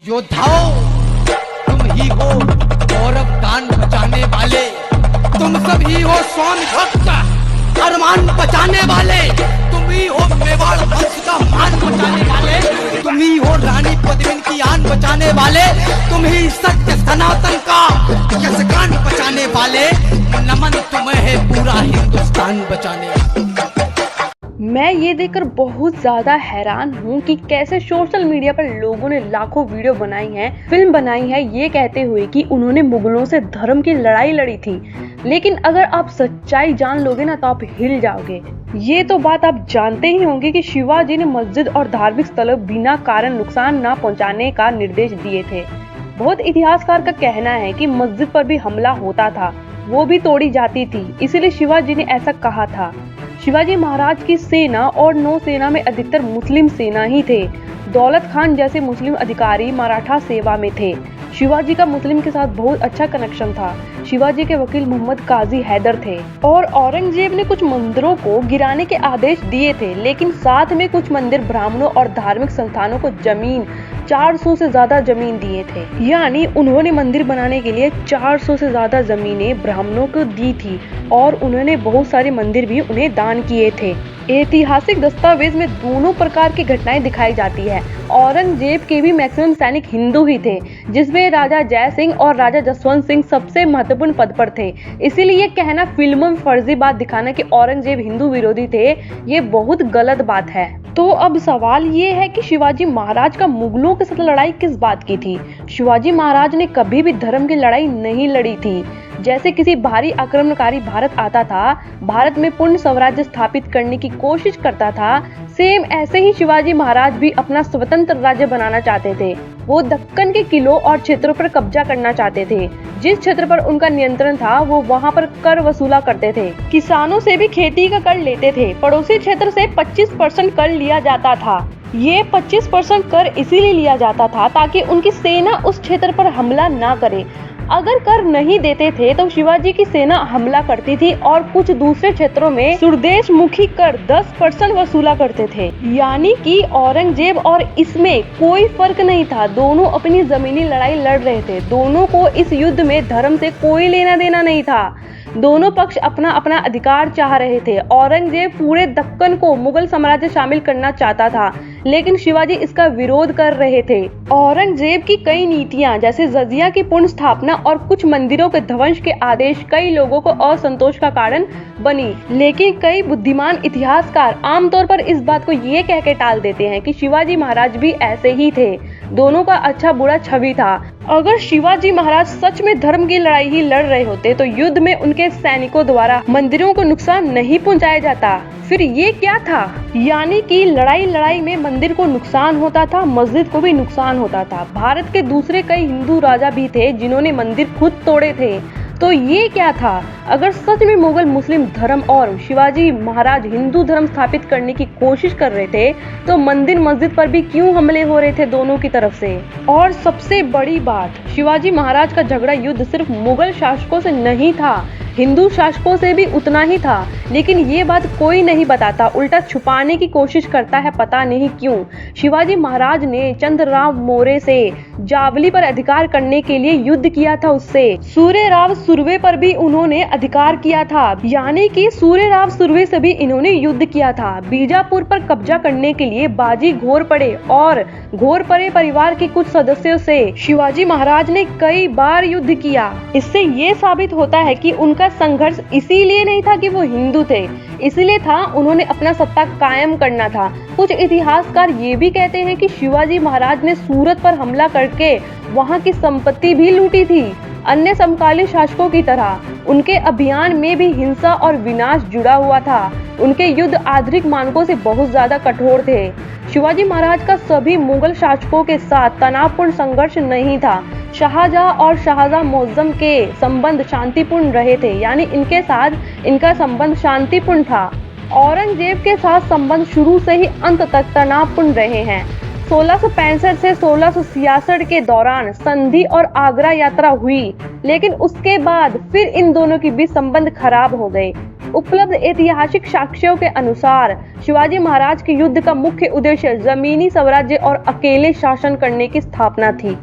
योद्धाओं, तुम ही हो गौरव गान बचाने वाले, तुम सब ही हो स्वामी भक्त अरमान बचाने वाले, तुम ही हो मेवाड़ वंश का मान बचाने वाले, तुम ही हो रानी पद्मिनी की आन बचाने वाले, तुम ही सत्य सनातन का यशगान बचाने वाले। नमन तुम्हें है पूरा हिंदुस्तान बचाने वाले। मैं ये देखकर बहुत ज्यादा हैरान हूँ कि कैसे सोशल मीडिया पर लोगों ने लाखों वीडियो बनाई हैं, फिल्म बनाई है ये कहते हुए कि उन्होंने मुगलों से धर्म की लड़ाई लड़ी थी। लेकिन अगर आप सच्चाई जान लोगे ना तो आप हिल जाओगे। ये तो बात आप जानते ही होंगे कि शिवाजी ने मस्जिद और धार्मिक स्थलों बिना कारण नुकसान न पहुंचाने का निर्देश दिए थे। बहुत इतिहासकार का कहना है कि मस्जिद पर भी हमला होता था, वो भी तोड़ी जाती थी, इसीलिए शिवाजी ने ऐसा कहा था। शिवाजी महाराज की सेना और नौसेना में अधिकतर मुस्लिम सेना ही थे। दौलत खान जैसे मुस्लिम अधिकारी मराठा सेवा में थे। शिवाजी का मुस्लिम के साथ बहुत अच्छा कनेक्शन था। शिवाजी के वकील मोहम्मद काजी हैदर थे और औरंगजेब ने कुछ मंदिरों को गिराने के आदेश दिए थे, लेकिन साथ में कुछ मंदिर, ब्राह्मणों और धार्मिक संस्थानों को जमीन 400 से ज्यादा जमीन दिए थे। यानी उन्होंने मंदिर बनाने के लिए 400 से ज्यादा जमीनें ब्राह्मणों को दी थी और उन्होंने बहुत सारे मंदिर भी उन्हें दान किए थे। ऐतिहासिक दस्तावेज में दोनों प्रकार की घटनाएं दिखाई जाती है। औरंगजेब के भी मैक्सिमम सैनिक हिंदू ही थे, जिसमें राजा जय सिंह और राजा जसवंत सिंह सबसे महत्वपूर्ण पद पर थे। इसीलिए ये कहना फिल्मों में फर्जी बात दिखाना कि औरंगजेब हिंदू विरोधी थे, ये बहुत गलत बात है। तो अब सवाल ये है कि शिवाजी महाराज का मुगलों के साथ लड़ाई किस बात की थी? शिवाजी महाराज ने कभी भी धर्म की लड़ाई नहीं लड़ी थी। जैसे किसी भारी आक्रमणकारी भारत आता था, भारत में पूर्ण स्वराज्य स्थापित करने की कोशिश करता था, सेम ऐसे ही शिवाजी महाराज भी अपना स्वतंत्र राज्य बनाना चाहते थे। वो दक्कन के किलों और क्षेत्रों पर कब्जा करना चाहते थे। जिस क्षेत्र पर उनका नियंत्रण था वो वहाँ पर कर वसूला करते थे। किसानों से भी खेती का कर लेते थे। पड़ोसी क्षेत्र से 25% कर लिया जाता था। ये 25% कर इसीलिए लिया जाता था ताकि उनकी सेना उस क्षेत्र पर हमला ना करे। अगर कर नहीं देते थे तो शिवाजी की सेना हमला करती थी और कुछ दूसरे क्षेत्रों में स्वदेशमुखी कर 10% वसूला करते थे। यानी कि औरंगजेब और इसमें कोई फर्क नहीं था, दोनों अपनी जमीनी लड़ाई लड़ रहे थे। दोनों को इस युद्ध में धर्म से कोई लेना देना नहीं था। दोनों पक्ष अपना अपना अधिकार चाह रहे थे। औरंगजेब पूरे दक्कन को मुगल साम्राज्य शामिल करना चाहता था, लेकिन शिवाजी इसका विरोध कर रहे थे। औरंगजेब की कई नीतियां जैसे जजिया की पूर्ण स्थापना और कुछ मंदिरों के ध्वंस के आदेश कई लोगों को असंतोष का कारण बनी। लेकिन कई बुद्धिमान इतिहासकार आमतौर पर इस बात को ये कह के टाल देते हैं कि शिवाजी महाराज भी ऐसे ही थे। दोनों का अच्छा बुरा छवि था। अगर शिवाजी महाराज सच में धर्म की लड़ाई ही लड़ रहे होते तो युद्ध में उनके सैनिकों द्वारा मंदिरों को नुकसान नहीं पहुंचाया जाता। फिर ये क्या था? यानी कि लड़ाई में मंदिर को नुकसान होता था, मस्जिद को भी नुकसान होता था। भारत के दूसरे कई हिंदू राजा भी थे जिन्होंने मंदिर खुद तोड़े थे। तो ये क्या था? अगर सच में मुगल मुस्लिम धर्म और शिवाजी महाराज हिंदू धर्म स्थापित करने की कोशिश कर रहे थे तो मंदिर मस्जिद पर भी क्यों हमले हो रहे थे दोनों की तरफ से? और सबसे बड़ी बात, शिवाजी महाराज का झगड़ा युद्ध सिर्फ मुगल शासकों से नहीं था, हिंदू शासकों से भी उतना ही था। लेकिन ये बात कोई नहीं बताता, उल्टा छुपाने की कोशिश करता है, पता नहीं क्यों। शिवाजी महाराज ने चंद्रराव मौर्य से जावली पर अधिकार करने के लिए युद्ध किया था उससे। सूर्यराव सुर्वे पर भी उन्होंने अधिकार किया था, यानी कि सूर्यराव सुर्वे से भी इन्होंने युद्ध किया था। बीजापुर पर कब्जा करने के लिए बाजी घोरपड़े और घोरपड़े परिवार के कुछ सदस्यों से शिवाजी महाराज ने कई बार युद्ध किया। इससे ये साबित होता है कि उनका संघर्ष इसीलिए नहीं था कि वो हिंदू थे, इसलिए था उन्होंने अपना सत्ता कायम करना था। कुछ इतिहासकार ये भी कहते हैं कि शिवाजी महाराज ने सूरत पर हमला करके वहां की संपत्ति भी लूटी थी। अन्य समकालीन शासकों की तरह उनके अभियान में भी हिंसा और विनाश जुड़ा हुआ था। उनके युद्ध आधुनिक मानकों से बहुत ज्यादा कठोर थे। शिवाजी महाराज का सभी मुगल शासकों के साथ तनावपूर्ण संघर्ष नहीं था। शाहजहां और शाहजहां मुअज्जम के संबंध शांतिपूर्ण रहे थे, यानी इनके साथ इनका संबंध शांतिपूर्ण था। औरंगजेब के साथ संबंध शुरू से ही अंत तक तनावपूर्ण रहे हैं। 1665 से 1666 के दौरान संधि और आगरा यात्रा हुई, लेकिन उसके बाद फिर इन दोनों के बीच संबंध खराब हो गए। उपलब्ध ऐतिहासिक साक्ष्यों के अनुसार शिवाजी महाराज के युद्ध का मुख्य उद्देश्य जमीनी स्वराज्य और अकेले शासन करने की स्थापना थी।